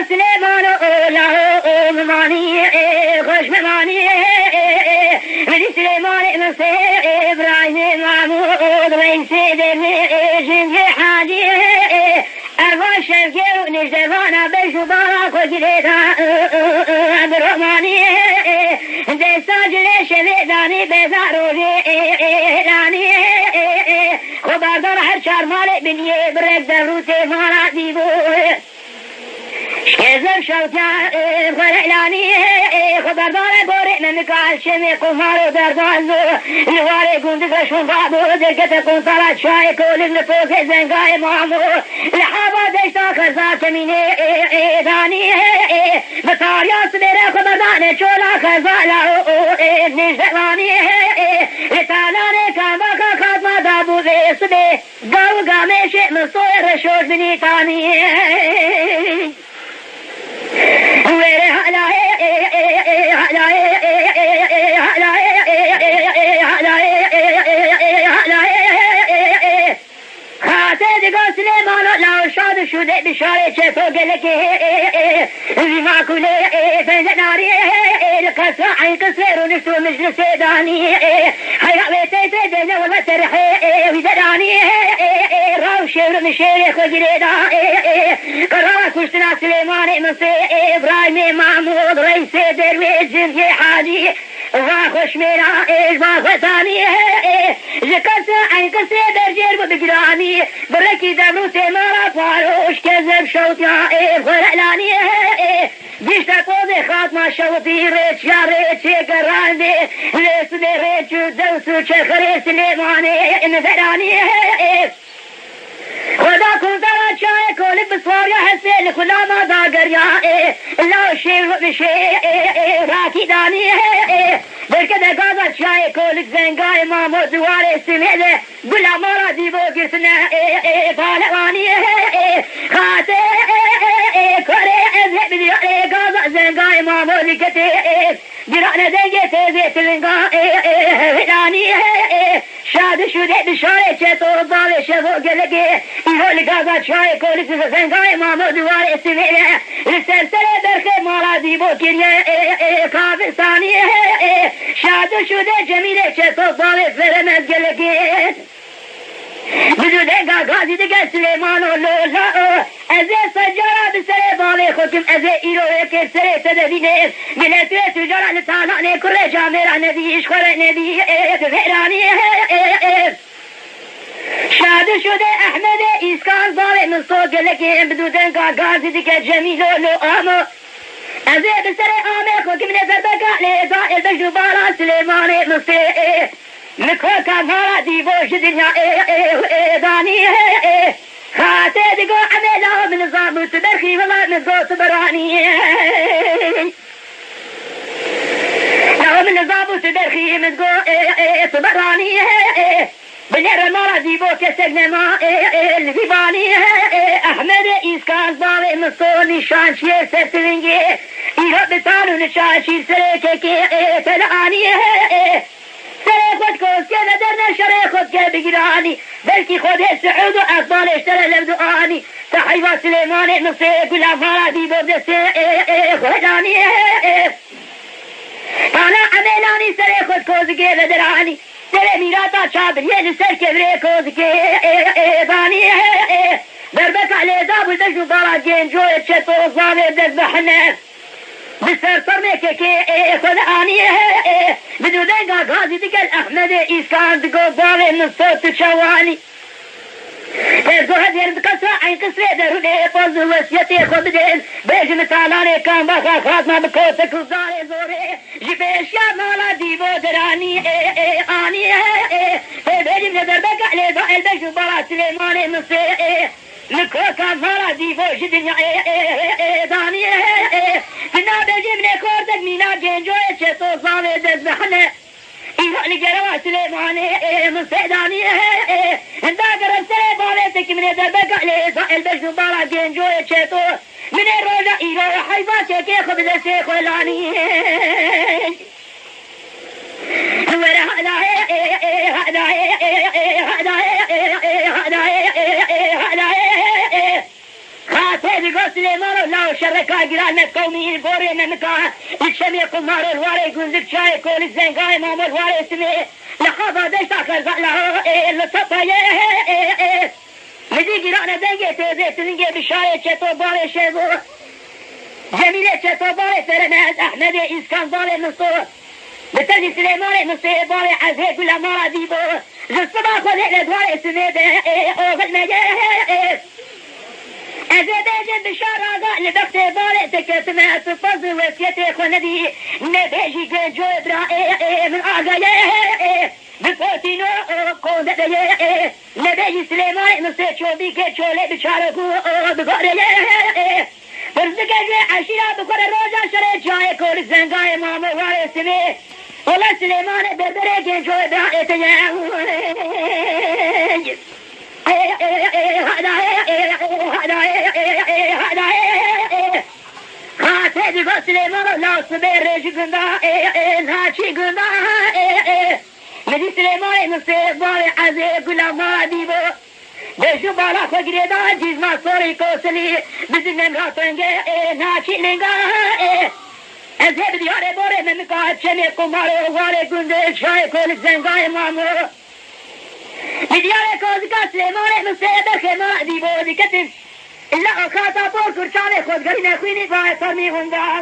سليمان له مماني خوش مماني من سليمان مصر إبراهيم محمود رئيس جنجي حاجي أربع شركة ونجدوانا بشبارا خجريتا برحماني دي ساجل شبيداني بزارو راني خبردار هر چار مال بنیه برک دروس مالا دیبو شکزم شوتیا خلالانی خبردار گوره نمکال شمی قمار و دردازو نوار گندگشون بابو درکت کنطالات شای کولگ نفوک زنگای مامو لحابا دشتا خرزا کمینه دانی بطاریاس بیره خبردان چولا خرزا لاو نجدوانی لطالان کامباکا خاتما دابو بیسبه گاو گامیش مصوی رشوش بنی تانی ويري هلا خاطر قوس سليمان لو شاد شو ذي بشارة شفو قلك ما كله فين ناري القصة عين قصير ونشتو مجلس داني هيا بيتي تدين ولا ترحي ودراني راو شير مشير خجريدا قرار كشتنا سليمان مصر إبراهيم محمود رئيس درويش جنجي حاجي واخش ميرا واخ ثاني القصة عين قصير درجير بقراني بركي دمرو تمارا فاروش كذب شوطيا خلالاني جيشتا قوضي خاتما شوطي ريتش يا ريتش قراندي ليس دي ريتش دوسو چخري سليماني نفراني خدا كنت را چاي كولي بسواريا حسين كلا ما داقريا الله شير بشي راكي داني بركده قاضا چاي كولي زنگاي مامو دواري سميده قلا مارا ديبو قرسنا فالواني خاتي كوري اذهب دياري قاضا زنگاي مامو لكتي جرانا دنجي تيزي تلنقا هلاني شاد شده بشاره چطور باوی شبو گلگی ایرول گازا چای کولیس زنگای مامو دوار سویله سرسره برخه مالا دیبو کریه کافستانی شاد شده جمیله چطور باوی فرمز گلگی بدو دنگا غازی دگر سلیمان و لولا ازه سجارا بسره باوی خوکم ازه ایرو اکر سره تدبینه ملتوی تجارا لطالانه کره جامرا ندیش خوره ندی فهرانی شاد شده احمد ایسکان باوی نصو گلکی بدو دنگا غازی دگر جمیل و لوامو ازه بسره آمه خوکم نظر بگا لیزا البشو بالا سلیمان نصه نکوکا مارا دیبوش دنیا دانی خاطر دگو عملا من نظام تبرخی ولا نزو تبرانی من نظام تبرخي من جو تبراني بنير المرة ديبو كسرنا ما البيباني أحمد إسكان ضاري مصوني شان شير سرتلنجي إيرو بتانو نشان شير سريكي تلعاني سري خود كوز كي ندرنا شري خود كي بقراني بلكي خود السعود وأفضل اشترى لبدواني تحيوى سليماني نصي كل مرة ديبو دسي خداني أنا عملاني سري خود كوزكي بدراني سري ميراتا شابر يلي سر كبري كوزكي باني دربك على داب الدجو بارا جين جوية شتو صامي بدذبحنا بسر صرمك كي خداني بدو دنقا غازي دقل أحمد إسكان دقو ضاري من الصوت تشواني يرزو هدير بقصة عين قصري دروني فوز وسيتي خبدين بيج متالاني كان بخا خاتمة بكوتك وزاري زوري جبيش يا مالا ديبو دراني آني بيج من دربك علي ضائل بيج برا سليماني مصي نكوكا مالا ديبو جدنيا داني فينا بيج من كورتك مينا جنجو يتشتو صامي دزبحنا إيراني جروا سليماني مصيداني اندا قرب سلي بالتك من دربك علي سائل بشو بالا جنجو يتشتو من الروجة إيرو حيفاتك يخبز الشيخ ولاني خاطر سليمان الله شركا جيران قومي بوري منكا الشمي قمار الواري جنزك شاي كل الزنقاي مام الواري سمي لخافا ديشتا كرزا لها لصطايا مدي جيران دنجي تيزي تنجي بشاي چتو باري شيزو جميلة چتو باري فرناز احمد اسكان باري نصو بتجي سليمان نصي باري عزهي كل مارا ديبو جسبا خذي لدواري سمي اوغل مجيه أزداجن بشارة لبخت بارئ تكتما تفضل وسيتي خندي نبيجي جو إبراهيم من آغايا بفوتينو قودة نبيجي سليمان نصير شوبي كتشولي بشاركو بغاريا فرزقك عشيرة بكل روجا شريت جاي كل الزنقاي ماما واري سمي والله سليمان بربري جو إبراهيم تجاه خاطر سليمان لا صبر جندا ناشي جندا مدي سليمان نصيب باري عزيز كل ما ديبو بشو بالا فقريدا جيز ما صوري كوسلي بزن مراتنجي ناشي لنجا ازهب دياري بوري من قاعد شمي قماري وغاري قندي شاي كل زنقاي مامو مدياري كوزكا سليمان نصيب خما ديبو دي كتف إلا أخاطا بور كرشاني خود غرين أخويني باي صرمي هندا